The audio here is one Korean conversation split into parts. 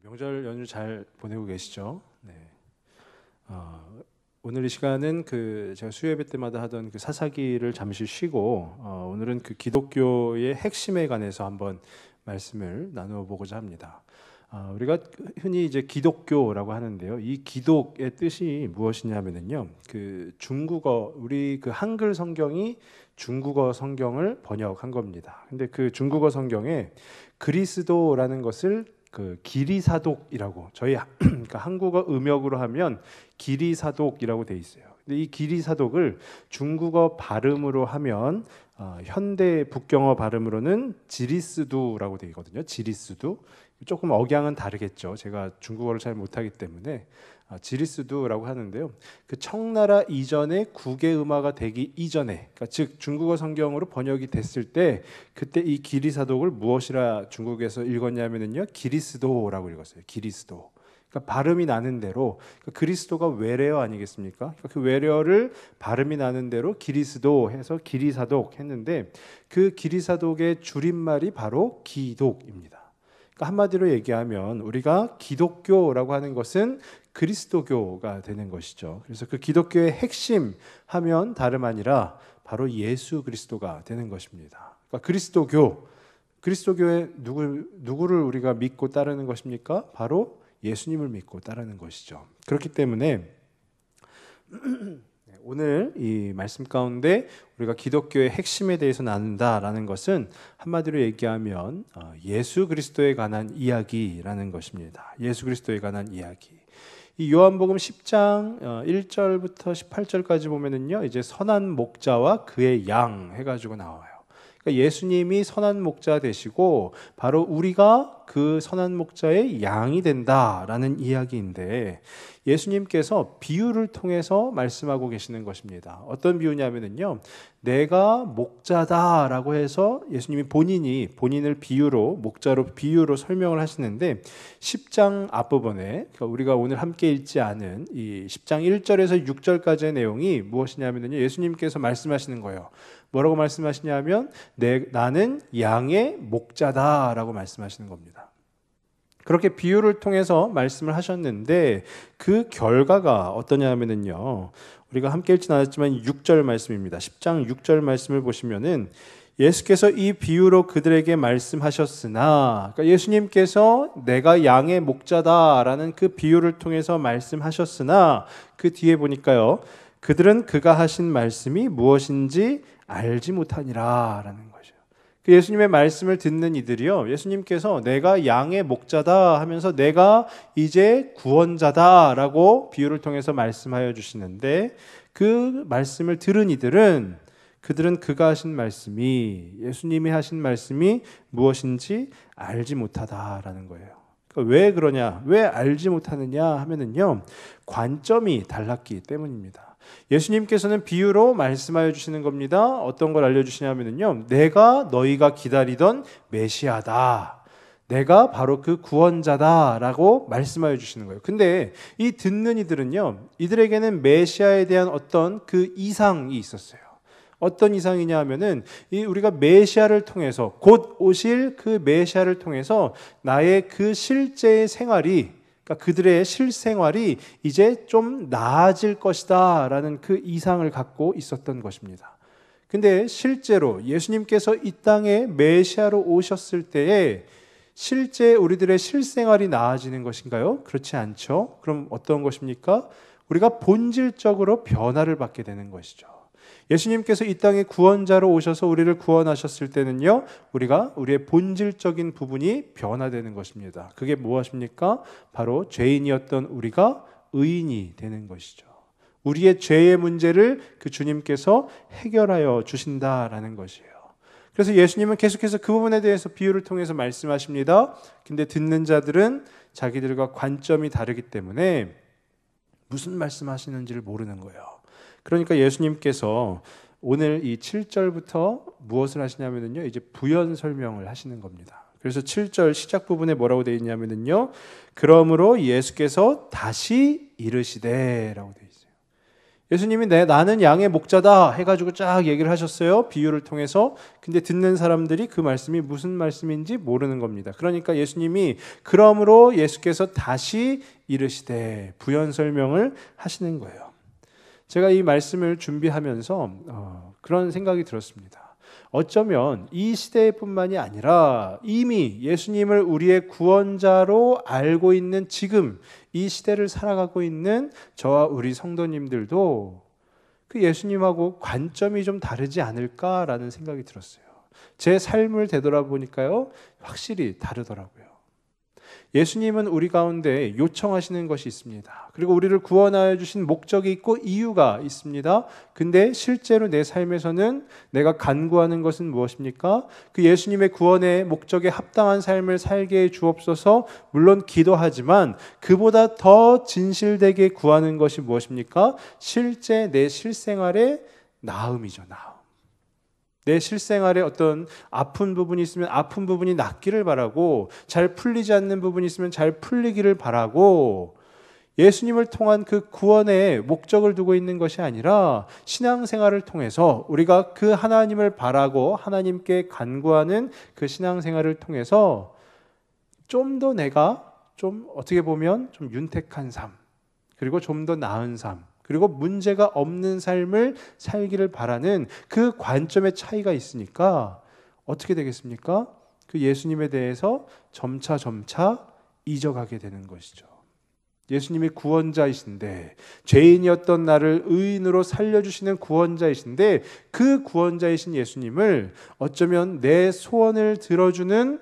명절 연휴 잘 보내고 계시죠? 네. 오늘 이 시간은 제가 수요예배 때마다 하던 사사기를 잠시 쉬고 오늘은 기독교의 핵심에 관해서 한번 말씀을 나누어 보고자 합니다. 우리가 흔히 이제 기독교라고 하는데요. 이 기독의 뜻이 무엇이냐면요. 중국어 우리 한글 성경이 중국어 성경을 번역한 겁니다. 근데 중국어 성경에 그리스도라는 것을 기리사독이라고 저희 그러니까 한국어 음역으로 하면 기리사독이라고 돼 있어요. 근데 이 기리사독을 중국어 발음으로 하면 현대 북경어 발음으로는 지리스두라고 돼 있거든요. 지리스두. 조금 억양은 다르겠죠. 제가 중국어를 잘 못하기 때문에 지리스두라고 하는데요. 청나라 이전에 국외음화가 되기 이전에, 그러니까 즉 중국어 성경으로 번역이 됐을 때 그때 이 기리사독을 무엇이라 중국에서 읽었냐면요, 기리스도라고 읽었어요. 기리스도. 그러니까 발음이 나는 대로 그리스도가 외래어 아니겠습니까? 그러니까 그 외래어를 발음이 나는 대로 기리스도 해서 기리사독 했는데 그 기리사독의 줄임말이 바로 기독입니다. 그러니까 한마디로 얘기하면 우리가 기독교라고 하는 것은 그리스도교가 되는 것이죠. 그래서 기독교의 핵심 하면 다름 아니라 바로 예수 그리스도가 되는 것입니다. 그러니까 그리스도교의 누구를 우리가 믿고 따르는 것입니까? 바로 예수님을 믿고 따르는 것이죠. 그렇기 때문에 오늘 이 말씀 가운데 우리가 기독교의 핵심에 대해서 나눈다라는 것은 한마디로 얘기하면 예수 그리스도에 관한 이야기라는 것입니다. 예수 그리스도에 관한 이야기. 이 요한복음 10장 1절부터 18절까지 보면은요, 이제 선한 목자와 그의 양 해가지고 나와요. 그러니까 예수님이 선한 목자 되시고 바로 우리가 그 선한 목자의 양이 된다라는 이야기인데 예수님께서 비유를 통해서 말씀하고 계시는 것입니다. 어떤 비유냐면요, 내가 목자다라고 해서 예수님이 본인을 목자로 비유로 설명을 하시는데 10장 앞부분에 우리가 오늘 함께 읽지 않은 이 10장 1절에서 6절까지의 내용이 무엇이냐면요, 예수님께서 말씀하시는 거예요. 뭐라고 말씀하시냐면 나는 양의 목자다라고 말씀하시는 겁니다. 그렇게 비유를 통해서 말씀을 하셨는데 그 결과가 어떠냐면요, 우리가 함께 읽진 않았지만 6절 말씀입니다. 10장 6절 말씀을 보시면은 예수께서 이 비유로 그들에게 말씀하셨으나, 그러니까 예수님께서 내가 양의 목자다라는 그 비유를 통해서 말씀하셨으나 그 뒤에 보니까요, 그들은 그가 하신 말씀이 무엇인지 알지 못하니라라는 거죠. 예수님의 말씀을 듣는 이들이요, 예수님께서 내가 양의 목자다 하면서 내가 이제 구원자다라고 비유를 통해서 말씀하여 주시는데 그 말씀을 들은 그들은 그가 하신 말씀이, 예수님이 하신 말씀이 무엇인지 알지 못하다라는 거예요. 그러니까 왜 그러냐, 왜 알지 못하느냐 하면은요, 관점이 달랐기 때문입니다. 예수님께서는 비유로 말씀하여 주시는 겁니다. 어떤 걸 알려주시냐면요, 내가 너희가 기다리던 메시아다, 내가 바로 그 구원자다라고 말씀하여 주시는 거예요. 근데 이 듣는 이들은요, 이들에게는 메시아에 대한 어떤 이상이 있었어요. 어떤 이상이냐 하면은 우리가 메시아를 통해서, 곧 오실 그 메시아를 통해서 나의 실제의 생활이, 그러니까 그들의 실생활이 이제 좀 나아질 것이다 라는 이상을 갖고 있었던 것입니다. 근데 실제로 예수님께서 이 땅에 메시아로 오셨을 때에 실제 우리들의 실생활이 나아지는 것인가요? 그렇지 않죠. 그럼 어떤 것입니까? 우리가 본질적으로 변화를 받게 되는 것이죠. 예수님께서 이 땅에 구원자로 오셔서 우리를 구원하셨을 때는요, 우리의 본질적인 부분이 변화되는 것입니다. 그게 무엇입니까? 바로 죄인이었던 우리가 의인이 되는 것이죠. 우리의 죄의 문제를 주님께서 해결하여 주신다라는 것이에요. 그래서 예수님은 계속해서 그 부분에 대해서 비유를 통해서 말씀하십니다. 근데 듣는 자들은 자기들과 관점이 다르기 때문에 무슨 말씀하시는지를 모르는 거예요. 그러니까 예수님께서 오늘 이 7절부터 무엇을 하시냐면요, 이제 부연 설명을 하시는 겁니다. 그래서 7절 시작 부분에 뭐라고 되어 있냐면요, 그러므로 예수께서 다시 이르시되라고 되어 있어요. 예수님이 나는 양의 목자다 해가지고 쫙 얘기를 하셨어요. 비유를 통해서. 근데 듣는 사람들이 그 말씀이 무슨 말씀인지 모르는 겁니다. 그러니까 예수님이 그러므로 예수께서 다시 이르시되 부연 설명을 하시는 거예요. 제가 이 말씀을 준비하면서 그런 생각이 들었습니다. 어쩌면 이 시대뿐만이 아니라 이미 예수님을 우리의 구원자로 알고 있는 지금 이 시대를 살아가고 있는 저와 우리 성도님들도 그 예수님하고 관점이 좀 다르지 않을까라는 생각이 들었어요. 제 삶을 되돌아보니까요, 확실히 다르더라고요. 예수님은 우리 가운데 요청하시는 것이 있습니다. 그리고 우리를 구원하여 주신 목적이 있고 이유가 있습니다. 근데 실제로 내 삶에서는 내가 간구하는 것은 무엇입니까? 그 예수님의 구원의 목적에 합당한 삶을 살게 해 주옵소서. 물론 기도하지만 그보다 더 진실되게 구하는 것이 무엇입니까? 실제 내 실생활의 나음이죠. 나음. 내 실생활에 어떤 아픈 부분이 있으면 아픈 부분이 낫기를 바라고, 잘 풀리지 않는 부분이 있으면 잘 풀리기를 바라고, 예수님을 통한 그 구원의 목적을 두고 있는 것이 아니라 신앙생활을 통해서 우리가 그 하나님을 바라고 하나님께 간구하는 그 신앙생활을 통해서 좀 더 내가 좀 어떻게 보면 좀 윤택한 삶, 그리고 좀 더 나은 삶, 그리고 문제가 없는 삶을 살기를 바라는 그 관점의 차이가 있으니까 어떻게 되겠습니까? 그 예수님에 대해서 점차 잊어가게 되는 것이죠. 예수님이 구원자이신데, 죄인이었던 나를 의인으로 살려주시는 구원자이신데, 그 구원자이신 예수님을 어쩌면 내 소원을 들어주는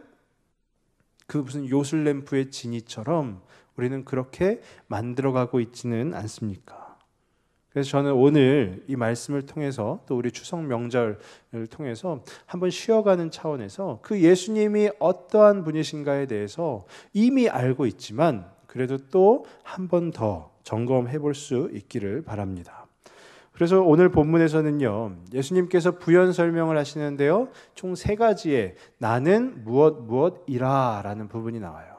그 무슨 요술램프의 지니처럼 우리는 그렇게 만들어가고 있지는 않습니까? 그래서 저는 오늘 이 말씀을 통해서, 또 우리 추석 명절을 통해서 한번 쉬어가는 차원에서 그 예수님이 어떠한 분이신가에 대해서 이미 알고 있지만 그래도 또 한 번 더 점검해 볼 수 있기를 바랍니다. 그래서 오늘 본문에서는요, 예수님께서 부연 설명을 하시는데요, 총 3가지의 나는 무엇이라 라는 부분이 나와요.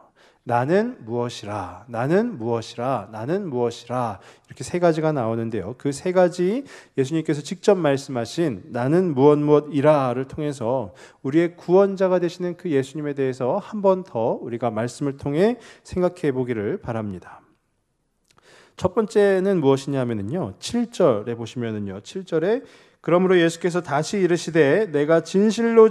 나는 무엇이라, 나는 무엇이라, 나는 무엇이라, 이렇게 3가지가 나오는데요, 그 3가지 예수님께서 직접 말씀하신 나는 무엇이라를 통해서 우리의 구원자가 되시는 그 예수님에 대해서 한 번 더 우리가 말씀을 통해 생각해 보기를 바랍니다. 첫 번째는 무엇이냐면요, 7절에 보시면은요, 7절에 그러므로 예수께서 다시 이르시되 내가 진실로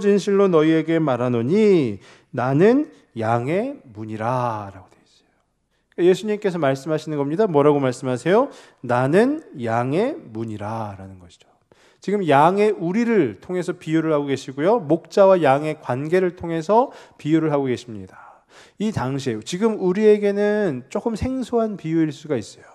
너희에게 말하노니 나는 양의 문이라 라고 되어 있어요. 예수님께서 말씀하시는 겁니다. 뭐라고 말씀하세요? 나는 양의 문이라 라는 것이죠. 지금 양의 우리를 통해서 비유를 하고 계시고요, 목자와 양의 관계를 통해서 비유를 하고 계십니다. 이 당시에 지금 우리에게는 조금 생소한 비유일 수가 있어요.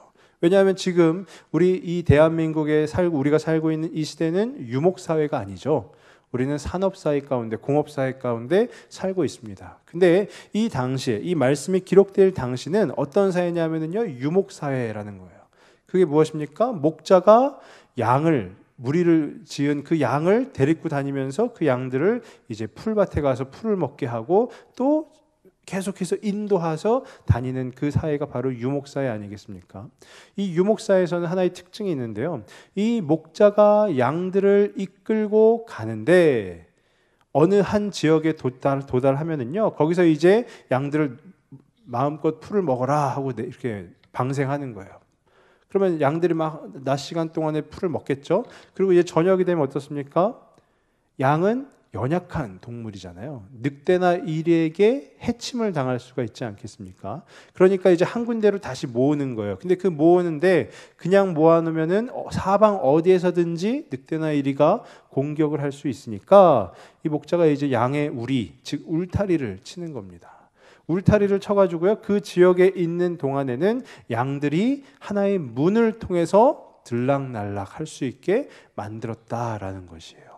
왜냐하면 지금 우리 이 대한민국에 우리가 살고 있는 이 시대는 유목사회가 아니죠. 우리는 산업사회 가운데, 공업사회 가운데 살고 있습니다. 근데 이 당시에, 이 말씀이 기록될 당시는 어떤 사회냐면요, 유목사회라는 거예요. 그게 무엇입니까? 목자가 무리를 지은 그 양을 데리고 다니면서 그 양들을 이제 풀밭에 가서 풀을 먹게 하고 또 계속해서 인도해서 다니는 그 사회가 바로 유목사회 아니겠습니까? 이 유목사회에서는 하나의 특징이 있는데요, 이 목자가 양들을 이끌고 가는데 어느 한 지역에 도달하면은요, 거기서 이제 양들을 마음껏 풀을 먹어라 하고 이렇게 방생하는 거예요. 그러면 양들이 막 낮 시간 동안에 풀을 먹겠죠. 그리고 이제 저녁이 되면 어떻습니까? 양은 연약한 동물이잖아요. 늑대나 이리에게 해침을 당할 수가 있지 않겠습니까? 그러니까 이제 한 군데로 다시 모으는 거예요. 근데 그 모으는데 그냥 모아놓으면은 사방 어디에서든지 늑대나 이리가 공격을 할 수 있으니까 이 목자가 이제 양의 우리, 즉 울타리를 치는 겁니다. 울타리를 쳐가지고요, 그 지역에 있는 동안에는 양들이 하나의 문을 통해서 들락날락 할 수 있게 만들었다라는 것이에요.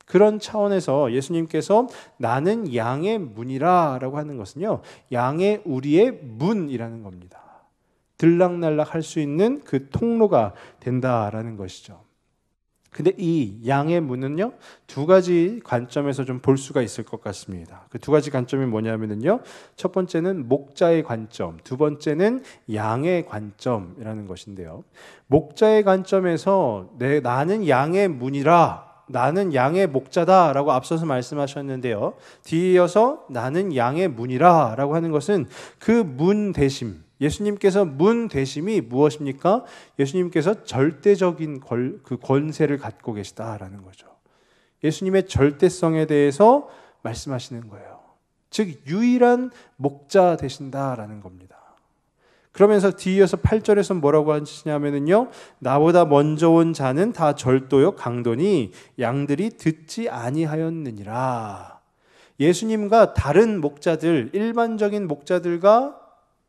그런 차원에서 예수님께서 나는 양의 문이라 라고 하는 것은요, 양의 우리의 문이라는 겁니다. 들락날락 할 수 있는 그 통로가 된다라는 것이죠. 근데 이 양의 문은요, 두 가지 관점에서 좀 볼 수가 있을 것 같습니다. 그 두 가지 관점이 뭐냐면요, 첫 번째는 목자의 관점, 두 번째는 양의 관점이라는 것인데요. 목자의 관점에서 나는 양의 문이라, 나는 양의 목자다라고 앞서서 말씀하셨는데요. 뒤에 이어서 나는 양의 문이라 라고 하는 것은 그 문 대심, 예수님께서 문 대심이 무엇입니까? 예수님께서 절대적인 그 권세를 갖고 계시다라는 거죠. 예수님의 절대성에 대해서 말씀하시는 거예요. 즉 유일한 목자 되신다라는 겁니다. 그러면서 뒤이어서 8절에서 뭐라고 하시냐면요, 나보다 먼저 온 자는 다 절도요 강도니 양들이 듣지 아니하였느니라. 예수님과 다른 목자들, 일반적인 목자들과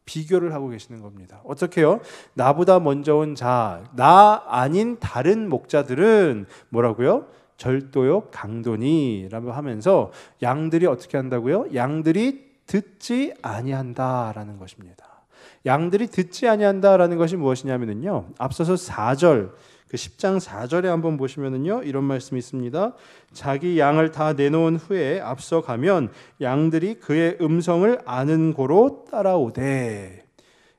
비교를 하고 계시는 겁니다. 어떻게요? 나보다 먼저 온 자, 나 아닌 다른 목자들은 뭐라고요? 절도요 강도니라고 하면서 양들이 어떻게 한다고요? 양들이 듣지 아니한다라는 것입니다. 양들이 듣지 아니한다라는 것이 무엇이냐면요, 앞서서 4절, 그 10장 4절에 한번 보시면은요, 이런 말씀이 있습니다. 자기 양을 다 내놓은 후에 앞서 가면 양들이 그의 음성을 아는 고로 따라오되.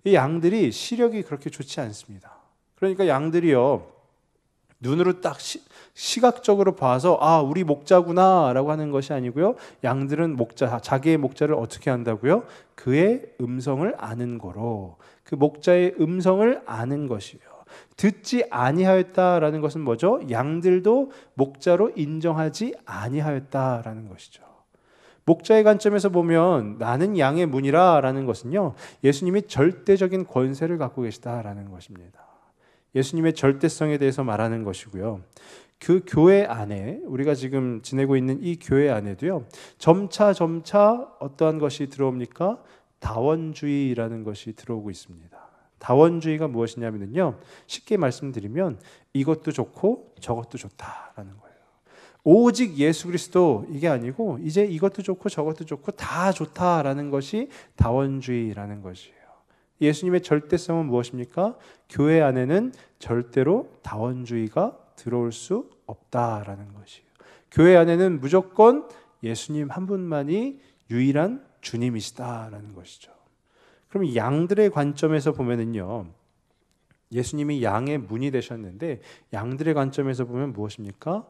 이 양들이 시력이 그렇게 좋지 않습니다. 그러니까 양들이요, 눈으로 딱 시각적으로 봐서 우리 목자구나라고 하는 것이 아니고요, 양들은 자기의 목자를 어떻게 한다고요? 그의 음성을 아는 거로, 그 목자의 음성을 아는 것이에요. 듣지 아니하였다라는 것은 뭐죠? 양들도 목자로 인정하지 아니하였다라는 것이죠. 목자의 관점에서 보면 나는 양의 문이라 라는 것은요, 예수님이 절대적인 권세를 갖고 계시다라는 것입니다. 예수님의 절대성에 대해서 말하는 것이고요. 그 교회 안에, 우리가 지금 지내고 있는 이 교회 안에도요, 점차 어떠한 것이 들어옵니까? 다원주의라는 것이 들어오고 있습니다. 다원주의가 무엇이냐면요, 쉽게 말씀드리면 이것도 좋고 저것도 좋다라는 거예요. 오직 예수 그리스도, 이게 아니고 이제 이것도 좋고 저것도 좋고 다 좋다라는 것이 다원주의라는 것이에요. 예수님의 절대성은 무엇입니까? 교회 안에는 절대로 다원주의가 들어올 수 없다라는 것이에요. 교회 안에는 무조건 예수님 한 분만이 유일한 주님이시다라는 것이죠. 그럼 양들의 관점에서 보면은요, 예수님이 양의 문이 되셨는데 양들의 관점에서 보면 무엇입니까?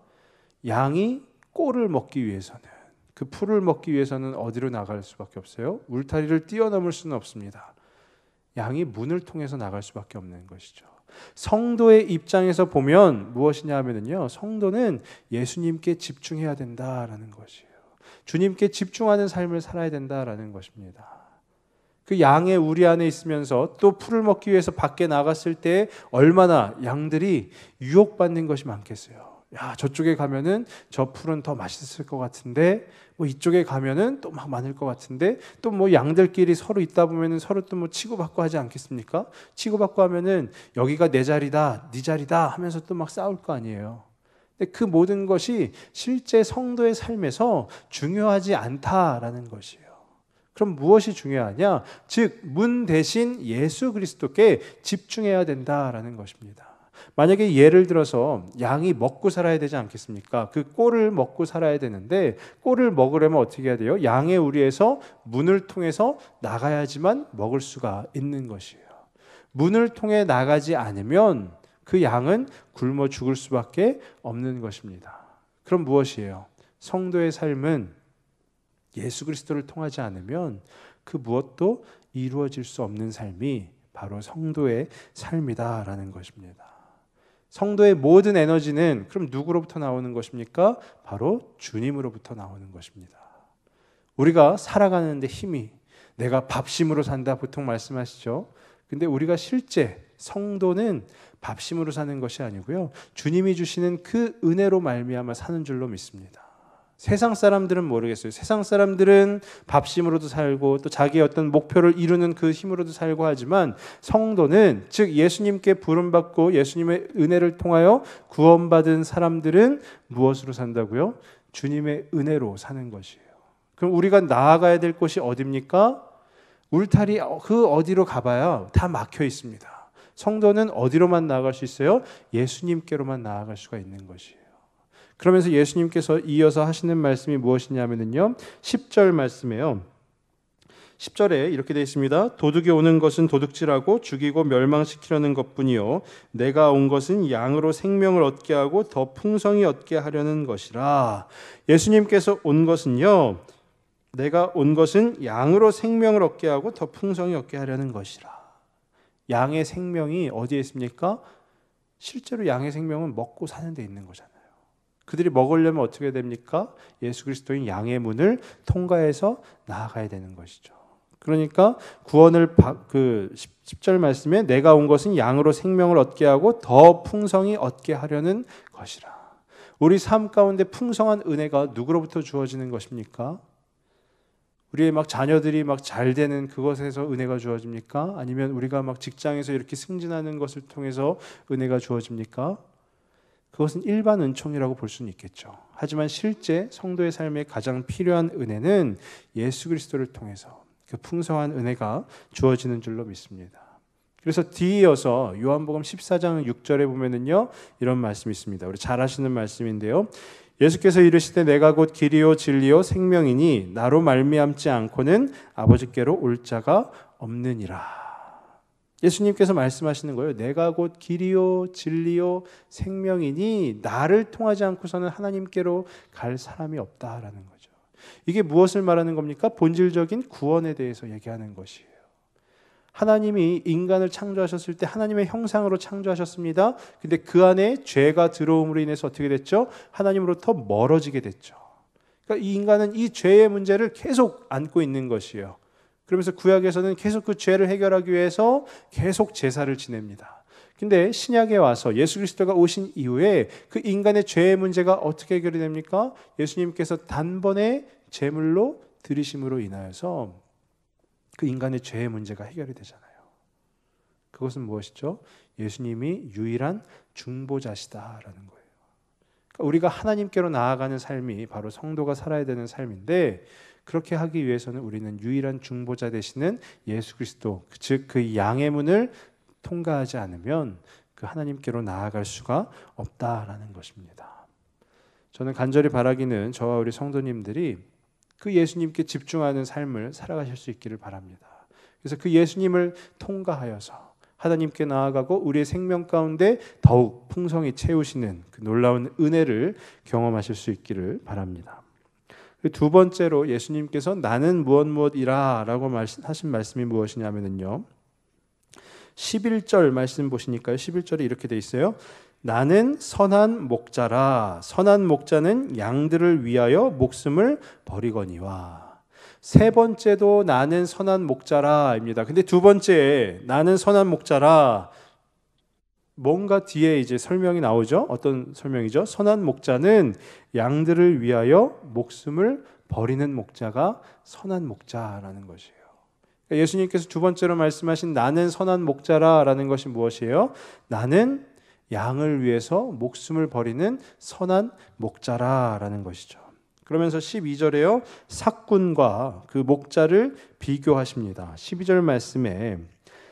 양이 꼴을 먹기 위해서는, 그 풀을 먹기 위해서는 어디로 나갈 수밖에 없어요? 울타리를 뛰어넘을 수는 없습니다. 양이 문을 통해서 나갈 수밖에 없는 것이죠. 성도의 입장에서 보면 무엇이냐 하면요, 성도는 예수님께 집중해야 된다라는 것이에요. 주님께 집중하는 삶을 살아야 된다라는 것입니다. 그 양의 우리 안에 있으면서 또 풀을 먹기 위해서 밖에 나갔을 때 얼마나 양들이 유혹받는 것이 많겠어요. 야, 저쪽에 가면은 저 풀은 더 맛있을 것 같은데, 뭐 이쪽에 가면은 또 막 많을 것 같은데, 또 뭐 양들끼리 서로 있다 보면은 서로 또 뭐 치고받고 하지 않겠습니까? 치고받고 하면은 여기가 내 자리다, 네 자리다 하면서 또 막 싸울 거 아니에요. 근데 그 모든 것이 실제 성도의 삶에서 중요하지 않다라는 것이에요. 그럼 무엇이 중요하냐? 즉 문 대신 예수 그리스도께 집중해야 된다라는 것입니다. 만약에 예를 들어서 양이 먹고 살아야 되지 않겠습니까? 그 꼴을 먹고 살아야 되는데, 꼴을 먹으려면 어떻게 해야 돼요? 양의 우리에서 문을 통해서 나가야지만 먹을 수가 있는 것이에요. 문을 통해 나가지 않으면 그 양은 굶어 죽을 수밖에 없는 것입니다. 그럼 무엇이에요? 성도의 삶은 예수 그리스도를 통하지 않으면 그 무엇도 이루어질 수 없는 삶이 바로 성도의 삶이다라는 것입니다. 성도의 모든 에너지는 그럼 누구로부터 나오는 것입니까? 바로 주님으로부터 나오는 것입니다. 우리가 살아가는데 힘이, 내가 밥심으로 산다 보통 말씀하시죠. 근데 우리가 실제 성도는 밥심으로 사는 것이 아니고요, 주님이 주시는 그 은혜로 말미암아 사는 줄로 믿습니다. 세상 사람들은 모르겠어요. 세상 사람들은 밥심으로도 살고 또 자기의 어떤 목표를 이루는 그 힘으로도 살고 하지만, 성도는, 즉 예수님께 부름받고 예수님의 은혜를 통하여 구원받은 사람들은 무엇으로 산다고요? 주님의 은혜로 사는 것이에요. 그럼 우리가 나아가야 될 곳이 어디입니까? 울타리 그 어디로 가봐야 다 막혀 있습니다. 성도는 어디로만 나아갈 수 있어요? 예수님께로만 나아갈 수가 있는 것이에요. 그러면서 예수님께서 이어서 하시는 말씀이 무엇이냐면요, 10절 말씀이에요. 10절에 이렇게 되어 있습니다. 도둑이 오는 것은 도둑질하고 죽이고 멸망시키려는 것뿐이요 내가 온 것은 양으로 생명을 얻게 하고 더 풍성히 얻게 하려는 것이라. 예수님께서 온 것은요, 내가 온 것은 양으로 생명을 얻게 하고 더 풍성히 얻게 하려는 것이라. 양의 생명이 어디에 있습니까? 실제로 양의 생명은 먹고 사는 데 있는 거잖아요. 그들이 먹으려면 어떻게 됩니까? 예수 그리스도인 양의 문을 통과해서 나아가야 되는 것이죠. 그러니까 구원을 10절 말씀에 내가 온 것은 양으로 생명을 얻게 하고 더 풍성히 얻게 하려는 것이라. 우리 삶 가운데 풍성한 은혜가 누구로부터 주어지는 것입니까? 우리의 막 자녀들이 막 잘 되는 그것에서 은혜가 주어집니까? 아니면 우리가 막 직장에서 이렇게 승진하는 것을 통해서 은혜가 주어집니까? 그것은 일반 은총이라고 볼 수는 있겠죠. 하지만 실제 성도의 삶에 가장 필요한 은혜는 예수 그리스도를 통해서 그 풍성한 은혜가 주어지는 줄로 믿습니다. 그래서 뒤이어서 요한복음 14장 6절에 보면은요, 이런 말씀이 있습니다. 우리 잘 아시는 말씀인데요. 예수께서 이르시되 내가 곧 길이요 진리요 생명이니 나로 말미암지 않고는 아버지께로 올 자가 없느니라. 예수님께서 말씀하시는 거예요. 내가 곧 길이요 진리요 생명이니 나를 통하지 않고서는 하나님께로 갈 사람이 없다라는 거죠. 이게 무엇을 말하는 겁니까? 본질적인 구원에 대해서 얘기하는 것이에요. 하나님이 인간을 창조하셨을 때 하나님의 형상으로 창조하셨습니다. 근데 그 안에 죄가 들어옴으로 인해서 어떻게 됐죠? 하나님으로부터 멀어지게 됐죠. 그러니까 이 인간은 이 죄의 문제를 계속 안고 있는 것이에요. 그러면서 구약에서는 계속 그 죄를 해결하기 위해서 계속 제사를 지냅니다. 근데 신약에 와서 예수 그리스도가 오신 이후에 그 인간의 죄의 문제가 어떻게 해결이 됩니까? 예수님께서 단번에 제물로 드리심으로 인하여서 그 인간의 죄의 문제가 해결이 되잖아요. 그것은 무엇이죠? 예수님이 유일한 중보자시다라는 거예요. 그러니까 우리가 하나님께로 나아가는 삶이 바로 성도가 살아야 되는 삶인데, 그렇게 하기 위해서는 우리는 유일한 중보자 되시는 예수 그리스도, 즉 그 양의 문을 통과하지 않으면 그 하나님께로 나아갈 수가 없다라는 것입니다. 저는 간절히 바라기는 저와 우리 성도님들이 그 예수님께 집중하는 삶을 살아가실 수 있기를 바랍니다. 그래서 그 예수님을 통과하여서 하나님께 나아가고 우리의 생명 가운데 더욱 풍성히 채우시는 그 놀라운 은혜를 경험하실 수 있기를 바랍니다. 두 번째로 예수님께서 나는 무엇이라 라고 하신 말씀이 무엇이냐면요, 11절 말씀 보시니까요. 11절에 이렇게 돼 있어요. 나는 선한 목자라. 선한 목자는 양들을 위하여 목숨을 버리거니와. 세 번째도 나는 선한 목자라입니다. 근데 두 번째 나는 선한 목자라, 뭔가 뒤에 이제 설명이 나오죠. 어떤 설명이죠? 선한 목자는 양들을 위하여 목숨을 버리는 목자가 선한 목자라는 것이에요. 그러니까 예수님께서 두 번째로 말씀하신 나는 선한 목자라라는 것이 무엇이에요? 나는 양을 위해서 목숨을 버리는 선한 목자라라는 것이죠. 그러면서 12절에요, 삭군과 그 목자를 비교하십니다. 12절 말씀에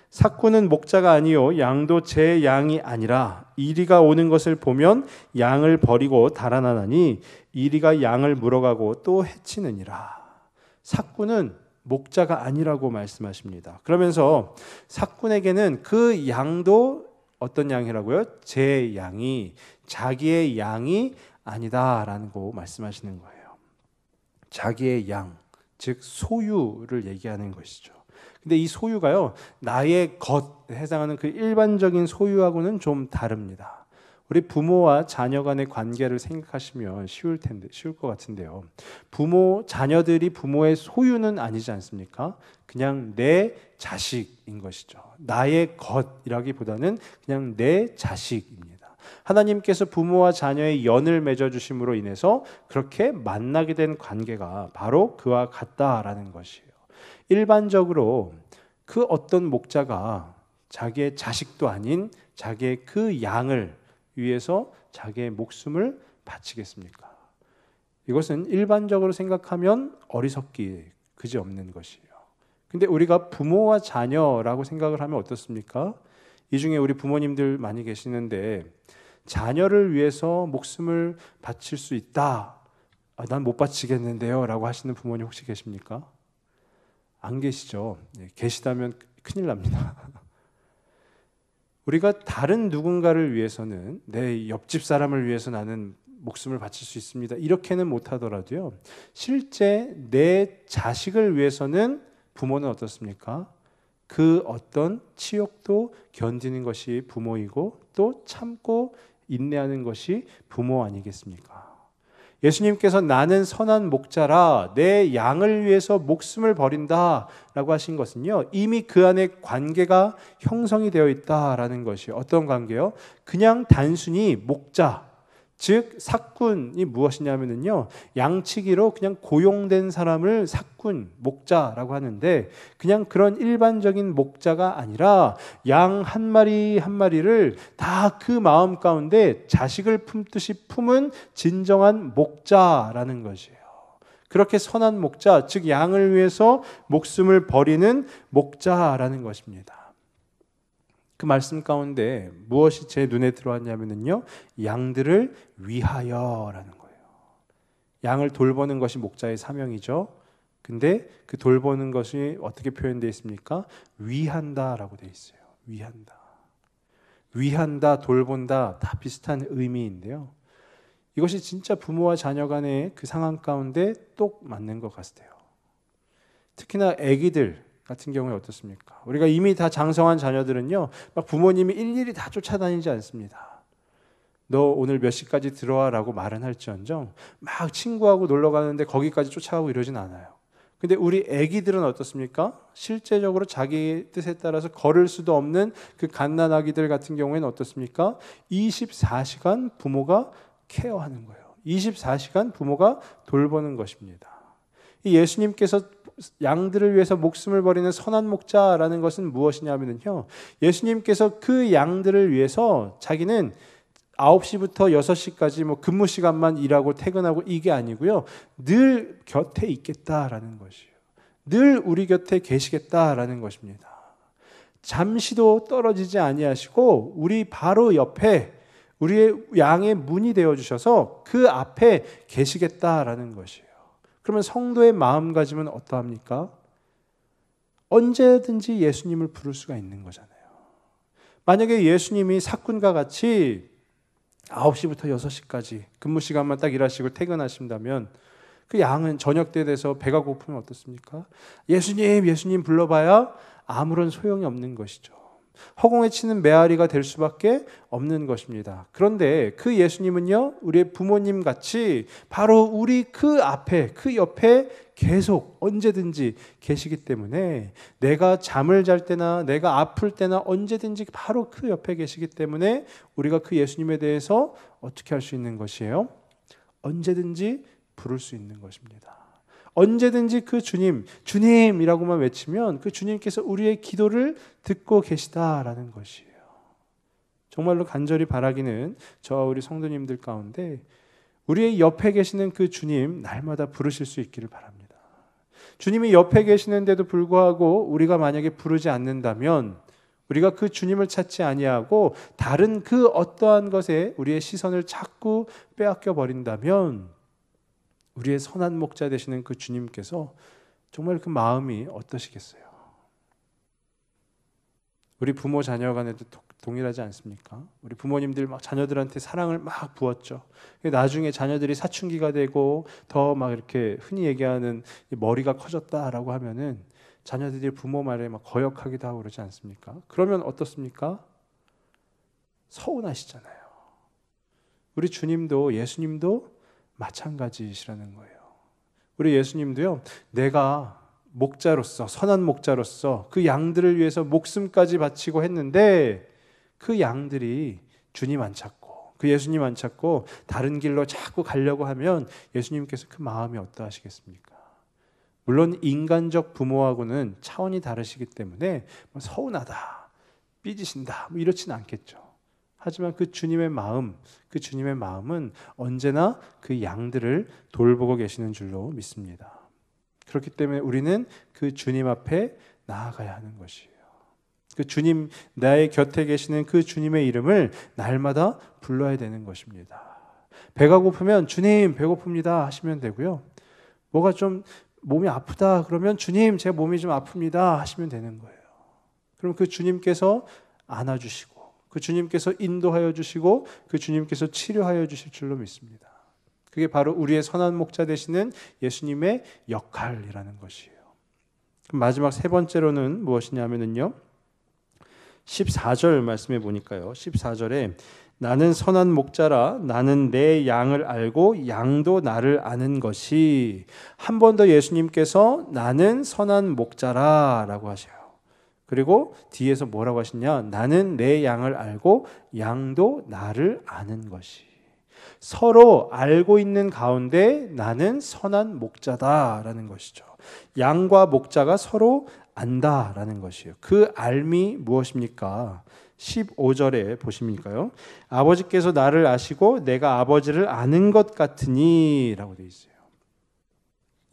삭군은 목자가 아니요 양도 제 양이 아니라 이리가 오는 것을 보면 양을 버리고 달아나나니 이리가 양을 물어가고 또 해치느니라. 삭군은 목자가 아니라고 말씀하십니다. 그러면서 삭군에게는 그 양도 어떤 양이라고요? 제 양이, 자기의 양이 아니다라는 거 말씀하시는 거예요. 자기의 양, 즉 소유를 얘기하는 것이죠. 근데 이 소유가요, 나의 것에 해당하는 그 일반적인 소유하고는 좀 다릅니다. 우리 부모와 자녀 간의 관계를 생각하시면 쉬울 것 같은데요. 자녀들이 부모의 소유는 아니지 않습니까? 그냥 내 자식인 것이죠. 나의 것이라기보다는 그냥 내 자식입니다. 하나님께서 부모와 자녀의 연을 맺어주심으로 인해서 그렇게 만나게 된 관계가 바로 그와 같다라는 것이에요. 일반적으로 그 어떤 목자가 자기의 자식도 아닌 자기의 그 양을 위해서 자기의 목숨을 바치겠습니까? 이것은 일반적으로 생각하면 어리석기 그지없는 것이에요. 근데 우리가 부모와 자녀라고 생각을 하면 어떻습니까? 이 중에 우리 부모님들 많이 계시는데 자녀를 위해서 목숨을 바칠 수 있다. 난 못 바치겠는데요 라고 하시는 부모님 혹시 계십니까? 안 계시죠? 계시다면 큰일 납니다. 우리가 다른 누군가를 위해서는 내 옆집 사람을 위해서 나는 목숨을 바칠 수 있습니다. 이렇게는 못하더라도요. 실제 내 자식을 위해서는 부모는 어떻습니까? 그 어떤 치욕도 견디는 것이 부모이고 또 참고 인내하는 것이 부모 아니겠습니까? 예수님께서 나는 선한 목자라 내 양을 위해서 목숨을 버린다 라고 하신 것은요, 이미 그 안에 관계가 형성이 되어 있다라는 것이 어떤 관계요? 그냥 단순히 목자, 즉 삭군이 무엇이냐면요, 양치기로 그냥 고용된 사람을 삭군, 목자라고 하는데 그냥 그런 일반적인 목자가 아니라 양 한 마리 한 마리를 다 그 마음 가운데 자식을 품듯이 품은 진정한 목자라는 것이에요. 그렇게 선한 목자, 즉 양을 위해서 목숨을 버리는 목자라는 것입니다. 그 말씀 가운데 무엇이 제 눈에 들어왔냐면요, 양들을 위하여라는 거예요. 양을 돌보는 것이 목자의 사명이죠. 근데 그 돌보는 것이 어떻게 표현되어 있습니까? 위한다라고 되어 있어요. 위한다. 위한다, 돌본다 다 비슷한 의미인데요. 이것이 진짜 부모와 자녀 간의 그 상황 가운데 똑 맞는 것 같아요. 특히나 아기들 같은 경우에 어떻습니까? 우리가 이미 다 장성한 자녀들은요, 막 부모님이 일일이 다 쫓아다니지 않습니다. 너 오늘 몇 시까지 들어와라고 말은 할지언정 막 친구하고 놀러 가는데 거기까지 쫓아가고 이러진 않아요. 근데 우리 아기들은 어떻습니까? 실제적으로 자기 뜻에 따라서 걸을 수도 없는 그 갓난아기들 같은 경우에는 어떻습니까? 24시간 부모가 케어하는 거예요. 24시간 부모가 돌보는 것입니다. 이 예수님께서 양들을 위해서 목숨을 버리는 선한 목자라는 것은 무엇이냐면요, 예수님께서 그 양들을 위해서 자기는 9시부터 6시까지 뭐 근무 시간만 일하고 퇴근하고 이게 아니고요, 늘 곁에 있겠다라는 것이에요. 늘 우리 곁에 계시겠다라는 것입니다. 잠시도 떨어지지 아니하시고 우리 바로 옆에 우리의 양의 문이 되어 주셔서 그 앞에 계시겠다라는 것이에요. 그러면 성도의 마음가짐은 어떠합니까? 언제든지 예수님을 부를 수가 있는 거잖아요. 만약에 예수님이 삭군과 같이 9시부터 6시까지 근무 시간만 딱 일하시고 퇴근하신다면 그 양은 저녁 때 돼서 배가 고프면 어떻습니까? 예수님 불러봐야 아무런 소용이 없는 것이죠. 허공에 치는 메아리가 될 수밖에 없는 것입니다. 그런데 그 예수님은요, 우리의 부모님 같이 바로 우리 그 앞에, 그 옆에 계속 언제든지 계시기 때문에 내가 잠을 잘 때나 내가 아플 때나 언제든지 바로 그 옆에 계시기 때문에 우리가 그 예수님에 대해서 어떻게 할 수 있는 것이에요? 언제든지 부를 수 있는 것입니다. 언제든지 그 주님이라고만 외치면 그 주님께서 우리의 기도를 듣고 계시다라는 것이에요. 정말로 간절히 바라기는 저와 우리 성도님들 가운데 우리의 옆에 계시는 그 주님 날마다 부르실 수 있기를 바랍니다. 주님이 옆에 계시는데도 불구하고 우리가 만약에 부르지 않는다면, 우리가 그 주님을 찾지 아니하고 다른 그 어떠한 것에 우리의 시선을 자꾸 빼앗겨 버린다면 우리의 선한 목자 되시는 그 주님께서 정말 그 마음이 어떠시겠어요? 우리 부모 자녀 간에도 동일하지 않습니까? 우리 부모님들 막 자녀들한테 사랑을 막 부었죠. 나중에 자녀들이 사춘기가 되고 더 막 이렇게 흔히 얘기하는 머리가 커졌다라고 하면은 자녀들이 부모 말에 막 거역하기도 하고 그러지 않습니까? 그러면 어떻습니까? 서운하시잖아요. 우리 주님도, 예수님도 마찬가지시라는 거예요. 우리 예수님도요, 내가 목자로서, 선한 목자로서 그 양들을 위해서 목숨까지 바치고 했는데 그 양들이 주님 안 찾고 그 예수님 안 찾고 다른 길로 자꾸 가려고 하면 예수님께서 그 마음이 어떠하시겠습니까? 물론 인간적 부모하고는 차원이 다르시기 때문에 뭐 서운하다, 삐지신다 뭐 이렇지는 않겠죠. 하지만 그 주님의 마음은 언제나 그 양들을 돌보고 계시는 줄로 믿습니다. 그렇기 때문에 우리는 그 주님 앞에 나아가야 하는 것이에요. 그 주님, 나의 곁에 계시는 그 주님의 이름을 날마다 불러야 되는 것입니다. 배가 고프면 주님 배고픕니다 하시면 되고요. 뭐가 좀 몸이 아프다 그러면 주님 제 몸이 좀 아픕니다 하시면 되는 거예요. 그럼 그 주님께서 안아주시고 그 주님께서 인도하여 주시고 그 주님께서 치료하여 주실 줄로 믿습니다. 그게 바로 우리의 선한 목자 되시는 예수님의 역할이라는 것이에요. 그럼 마지막 세 번째로는 무엇이냐면요, 14절 말씀해 보니까요, 14절에 나는 선한 목자라 나는 내 양을 알고 양도 나를 아는 것이, 한 번 더 예수님께서 나는 선한 목자라 라고 하셔요. 그리고 뒤에서 뭐라고 하시냐, 나는 내 양을 알고 양도 나를 아는 것이. 서로 알고 있는 가운데 나는 선한 목자다라는 것이죠. 양과 목자가 서로 안다라는 것이에요. 그 알미 무엇입니까? 15절에 보시니까요, 아버지께서 나를 아시고 내가 아버지를 아는 것 같으니 라고 되어 있어요.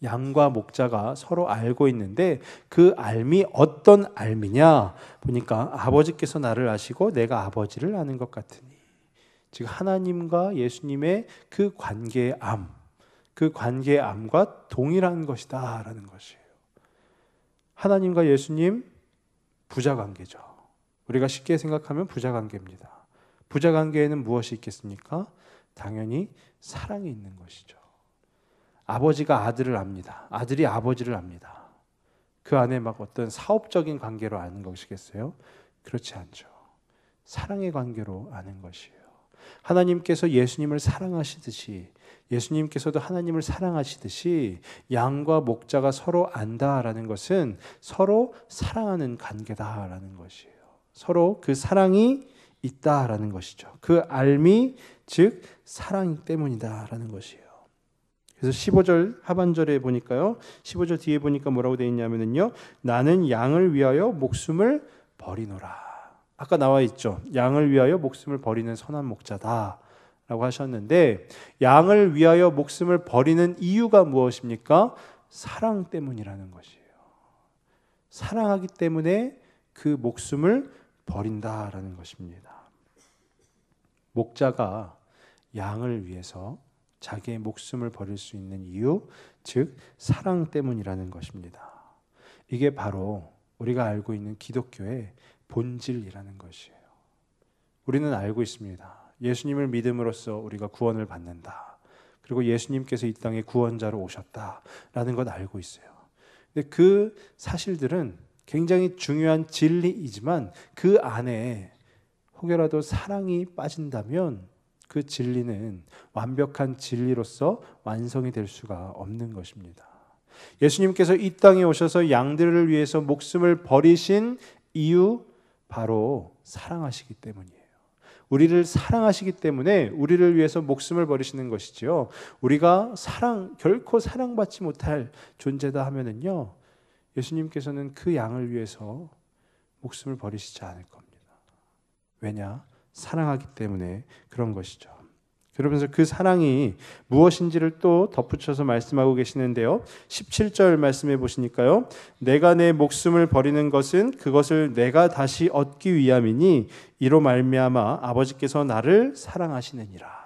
양과 목자가 서로 알고 있는데 그 알미 어떤 알미냐 보니까 아버지께서 나를 아시고 내가 아버지를 아는 것 같으니, 즉 하나님과 예수님의 그 관계의 암, 그 관계의 암과 동일한 것이다 라는 것이에요. 하나님과 예수님 부자관계죠. 우리가 쉽게 생각하면 부자관계입니다. 부자관계에는 무엇이 있겠습니까? 당연히 사랑이 있는 것이죠. 아버지가 아들을 압니다. 아들이 아버지를 압니다. 그 안에 막 어떤 사업적인 관계로 아는 것이겠어요? 그렇지 않죠. 사랑의 관계로 아는 것이에요. 하나님께서 예수님을 사랑하시듯이, 예수님께서도 하나님을 사랑하시듯이 양과 목자가 서로 안다라는 것은 서로 사랑하는 관계다라는 것이에요. 서로 그 사랑이 있다라는 것이죠. 그 알미, 즉 사랑 때문이다라는 것이에요. 그래서 15절 하반절에 보니까요, 15절 뒤에 보니까 뭐라고 되어 있냐면요, 나는 양을 위하여 목숨을 버리노라. 아까 나와 있죠. 양을 위하여 목숨을 버리는 선한 목자다 라고 하셨는데, 양을 위하여 목숨을 버리는 이유가 무엇입니까? 사랑 때문이라는 것이에요. 사랑하기 때문에 그 목숨을 버린다라는 것입니다. 목자가 양을 위해서 자기의 목숨을 버릴 수 있는 이유, 즉 사랑 때문이라는 것입니다. 이게 바로 우리가 알고 있는 기독교의 본질이라는 것이에요. 우리는 알고 있습니다. 예수님을 믿음으로써 우리가 구원을 받는다. 그리고 예수님께서 이 땅에 구원자로 오셨다라는 것 알고 있어요. 근데 그 사실들은 굉장히 중요한 진리이지만 그 안에 혹여라도 사랑이 빠진다면 그 진리는 완벽한 진리로서 완성이 될 수가 없는 것입니다. 예수님께서 이 땅에 오셔서 양들을 위해서 목숨을 버리신 이유, 바로 사랑하시기 때문이에요. 우리를 사랑하시기 때문에 우리를 위해서 목숨을 버리시는 것이지요. 우리가 결코 사랑받지 못할 존재다 하면은요, 예수님께서는 그 양을 위해서 목숨을 버리시지 않을 겁니다. 왜냐? 사랑하기 때문에 그런 것이죠. 그러면서 그 사랑이 무엇인지를 또 덧붙여서 말씀하고 계시는데요, 17절 말씀해 보시니까요, 내가 내 목숨을 버리는 것은 그것을 내가 다시 얻기 위함이니 이로 말미암아 아버지께서 나를 사랑하시느니라.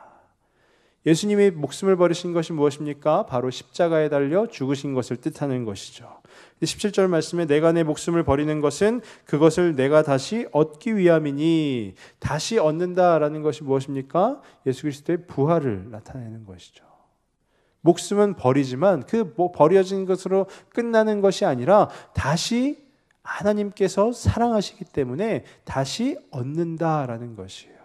예수님이 목숨을 버리신 것이 무엇입니까? 바로 십자가에 달려 죽으신 것을 뜻하는 것이죠. 17절 말씀에 내가 내 목숨을 버리는 것은 그것을 내가 다시 얻기 위함이니, 다시 얻는다라는 것이 무엇입니까? 예수 그리스도의 부활을 나타내는 것이죠. 목숨은 버리지만 그 버려진 것으로 끝나는 것이 아니라 다시 하나님께서 사랑하시기 때문에 다시 얻는다라는 것이에요.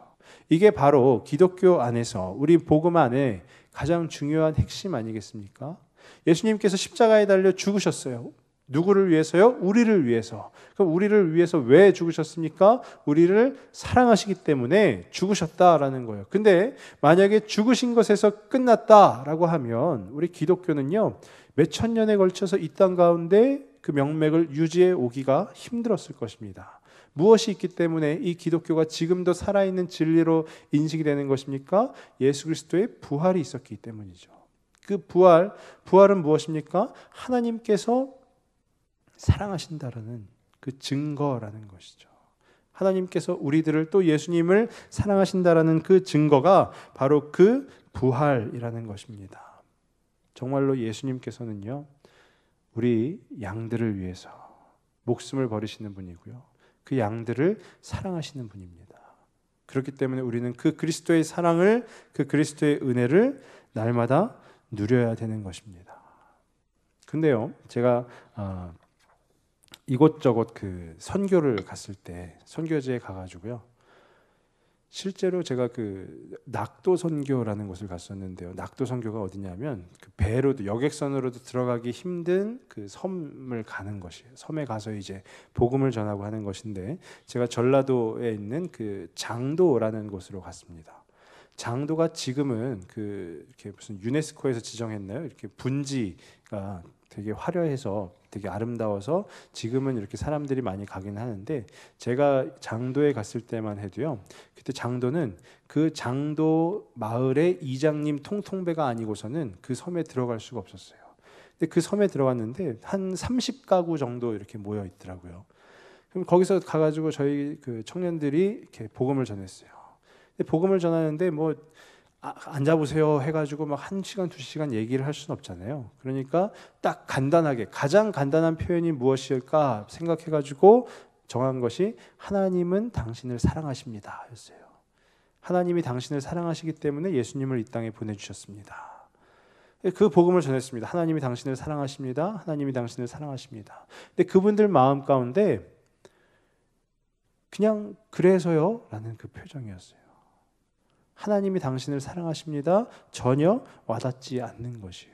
이게 바로 기독교 안에서, 우리 복음 안에 가장 중요한 핵심 아니겠습니까? 예수님께서 십자가에 달려 죽으셨어요. 누구를 위해서요? 우리를 위해서. 그럼 우리를 위해서 왜 죽으셨습니까? 우리를 사랑하시기 때문에 죽으셨다라는 거예요. 근데 만약에 죽으신 것에서 끝났다라고 하면 우리 기독교는요, 몇천 년에 걸쳐서 이 땅 가운데 그 명맥을 유지해 오기가 힘들었을 것입니다. 무엇이 있기 때문에 이 기독교가 지금도 살아있는 진리로 인식이 되는 것입니까? 예수 그리스도의 부활이 있었기 때문이죠. 그 부활은 무엇입니까? 하나님께서 사랑하신다라는 그 증거라는 것이죠. 하나님께서 우리들을 또 예수님을 사랑하신다라는 그 증거가 바로 그 부활이라는 것입니다. 정말로 예수님께서는요, 우리 양들을 위해서 목숨을 버리시는 분이고요, 그 양들을 사랑하시는 분입니다. 그렇기 때문에 우리는 그 그리스도의 사랑을, 그 그리스도의 은혜를 날마다 누려야 되는 것입니다. 근데요, 제가 이곳저곳 그 선교를 갔을 때, 선교지에 가가지고요, 실제로 제가 그 낙도 선교라는 곳을 갔었는데요. 낙도 선교가 어디냐면 그 배로도, 여객선으로도 들어가기 힘든 그 섬을 가는 것이에요. 섬에 가서 이제 복음을 전하고 하는 것인데, 제가 전라도에 있는 그 장도라는 곳으로 갔습니다. 장도가 지금은 그 이렇게 무슨 유네스코에서 지정했나요? 이렇게 분지가 되게 화려해서 되게 아름다워서 지금은 이렇게 사람들이 많이 가긴 하는데, 제가 장도에 갔을 때만 해도요, 그때 장도는 그 장도 마을의 이장님 통통배가 아니고서는 그 섬에 들어갈 수가 없었어요. 근데 그 섬에 들어갔는데 한 30가구 정도 이렇게 모여 있더라고요. 그럼 거기서 가가지고 저희 그 청년들이 이렇게 복음을 전했어요. 근데 복음을 전하는데 뭐 앉아보세요 해가지고 막 1시간, 2시간 얘기를 할 수는 없잖아요. 그러니까 딱 간단하게, 가장 간단한 표현이 무엇일까 생각해가지고 정한 것이 하나님은 당신을 사랑하십니다 였어요. 하나님이 당신을 사랑하시기 때문에 예수님을 이 땅에 보내주셨습니다. 그 복음을 전했습니다. 하나님이 당신을 사랑하십니다. 하나님이 당신을 사랑하십니다. 근데 그분들 마음 가운데 그냥 그래서요 라는 그 표정이었어요. 하나님이 당신을 사랑하십니다. 전혀 와닿지 않는 것이에요.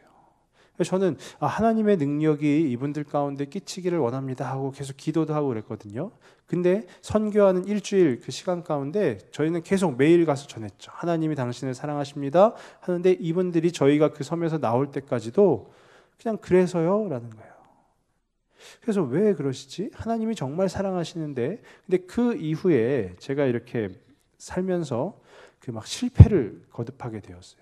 저는 하나님의 능력이 이분들 가운데 끼치기를 원합니다 하고 계속 기도도 하고 그랬거든요. 근데 선교하는 일주일 그 시간 가운데 저희는 계속 매일 가서 전했죠. 하나님이 당신을 사랑하십니다 하는데 이분들이 저희가 그 섬에서 나올 때까지도 그냥 그래서요 라는 거예요. 그래서 왜 그러시지? 하나님이 정말 사랑하시는데. 근데 그 이후에 제가 이렇게 살면서 그 막 실패를 거듭하게 되었어요.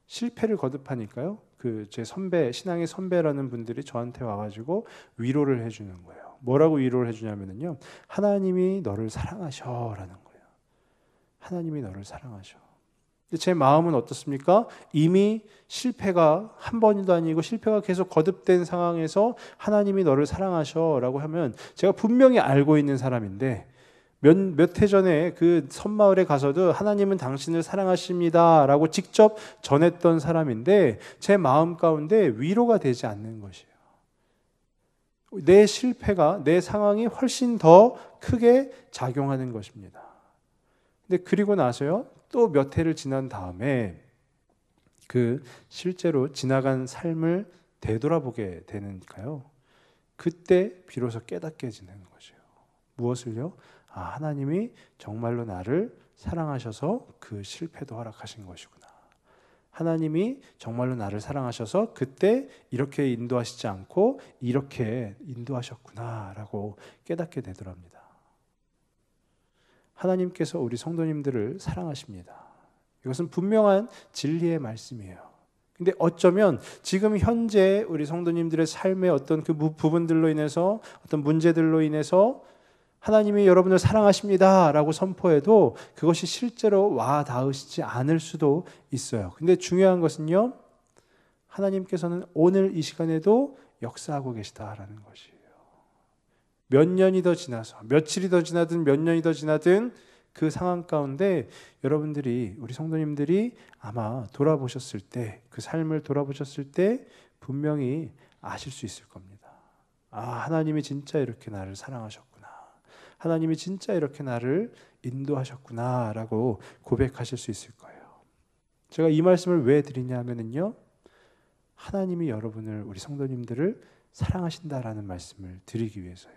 실패를 거듭하니까요, 그 제 선배, 신앙의 선배라는 분들이 저한테 와가지고 위로를 해주는 거예요. 뭐라고 위로를 해주냐면요, 하나님이 너를 사랑하셔라는 거예요. 하나님이 너를 사랑하셔. 근데 제 마음은 어떻습니까? 이미 실패가 한 번도 아니고 실패가 계속 거듭된 상황에서 하나님이 너를 사랑하셔라고 하면 제가 분명히 알고 있는 사람인데, 몇 해 전에 그 섬마을에 가서도 하나님은 당신을 사랑하십니다 라고 직접 전했던 사람인데 제 마음 가운데 위로가 되지 않는 것이에요. 내 실패가, 내 상황이 훨씬 더 크게 작용하는 것입니다. 근데 그리고 나서요, 또 몇 해를 지난 다음에 그 실제로 지나간 삶을 되돌아보게 되는가요? 그때 비로소 깨닫게 되는 거죠. 무엇을요? 하나님이 정말로 나를 사랑하셔서 그 실패도 허락하신 것이구나. 하나님이 정말로 나를 사랑하셔서 그때 이렇게 인도하시지 않고 이렇게 인도하셨구나라고 깨닫게 되더랍니다. 하나님께서 우리 성도님들을 사랑하십니다. 이것은 분명한 진리의 말씀이에요. 근데 어쩌면 지금 현재 우리 성도님들의 삶의 어떤 그 부분들로 인해서, 어떤 문제들로 인해서 하나님이 여러분을 사랑하십니다 라고 선포해도 그것이 실제로 와 닿으시지 않을 수도 있어요. 근데 중요한 것은요, 하나님께서는 오늘 이 시간에도 역사하고 계시다라는 것이에요. 몇 년이 더 지나서, 며칠이 더 지나든 몇 년이 더 지나든 그 상황 가운데 여러분들이, 우리 성도님들이 아마 돌아보셨을 때, 그 삶을 돌아보셨을 때 분명히 아실 수 있을 겁니다. 하나님이 진짜 이렇게 나를 사랑하셨구나. 하나님이 진짜 이렇게 나를 인도하셨구나 라고 고백하실 수 있을 거예요. 제가 이 말씀을 왜 드리냐면요, 하나님이 여러분을, 우리 성도님들을 사랑하신다라는 말씀을 드리기 위해서예요.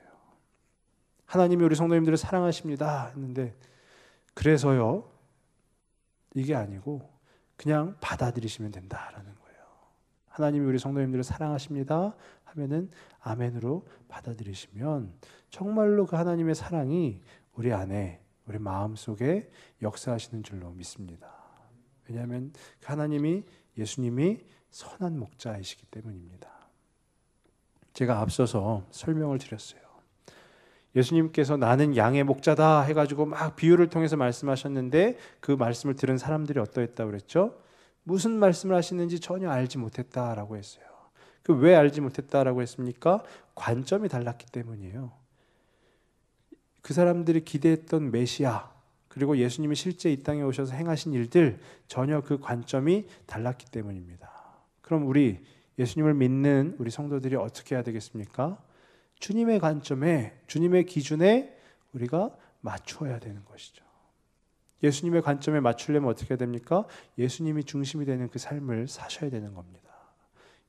하나님이 우리 성도님들을 사랑하십니다 했는데 그래서요, 이게 아니고 그냥 받아들이시면 된다라는 거예요. 하나님이 우리 성도님들을 사랑하십니다 하면은 아멘으로 받아들이시면 정말로 그 하나님의 사랑이 우리 안에, 우리 마음속에 역사하시는 줄로 믿습니다. 왜냐하면 그 하나님이, 예수님이 선한 목자이시기 때문입니다. 제가 앞서서 설명을 드렸어요. 예수님께서 나는 양의 목자다 해가지고 막 비유를 통해서 말씀하셨는데 그 말씀을 들은 사람들이 어떠했다고 그랬죠? 무슨 말씀을 하시는지 전혀 알지 못했다라고 했어요. 그 왜 알지 못했다라고 했습니까? 관점이 달랐기 때문이에요. 그 사람들이 기대했던 메시아 그리고 예수님이 실제 이 땅에 오셔서 행하신 일들 전혀 그 관점이 달랐기 때문입니다. 그럼 우리 예수님을 믿는 우리 성도들이 어떻게 해야 되겠습니까? 주님의 관점에, 주님의 기준에 우리가 맞추어야 되는 것이죠. 예수님의 관점에 맞추려면 어떻게 해야 됩니까? 예수님이 중심이 되는 그 삶을 사셔야 되는 겁니다.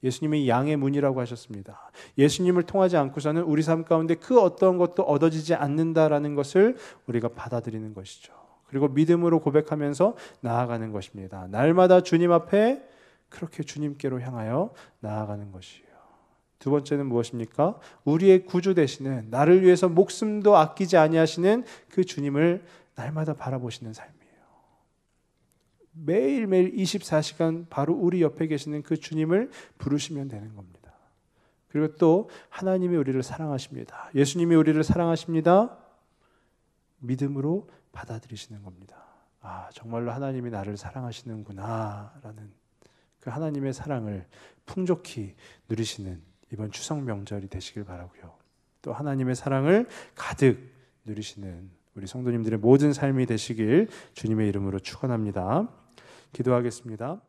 예수님이 양의 문이라고 하셨습니다. 예수님을 통하지 않고서는 우리 삶 가운데 그 어떤 것도 얻어지지 않는다라는 것을 우리가 받아들이는 것이죠. 그리고 믿음으로 고백하면서 나아가는 것입니다. 날마다 주님 앞에 그렇게 주님께로 향하여 나아가는 것이에요. 두 번째는 무엇입니까? 우리의 구주 되시는, 나를 위해서 목숨도 아끼지 아니하시는 그 주님을 날마다 바라보시는 삶이에요. 매일매일 24시간 바로 우리 옆에 계시는 그 주님을 부르시면 되는 겁니다. 그리고 또 하나님이 우리를 사랑하십니다. 예수님이 우리를 사랑하십니다. 믿음으로 받아들이시는 겁니다. 아, 정말로 하나님이 나를 사랑하시는구나 라는 그 하나님의 사랑을 풍족히 누리시는 이번 추석 명절이 되시길 바라고요. 또 하나님의 사랑을 가득 누리시는 우리 성도님들의 모든 삶이 되시길 주님의 이름으로 축원합니다. 기도하겠습니다.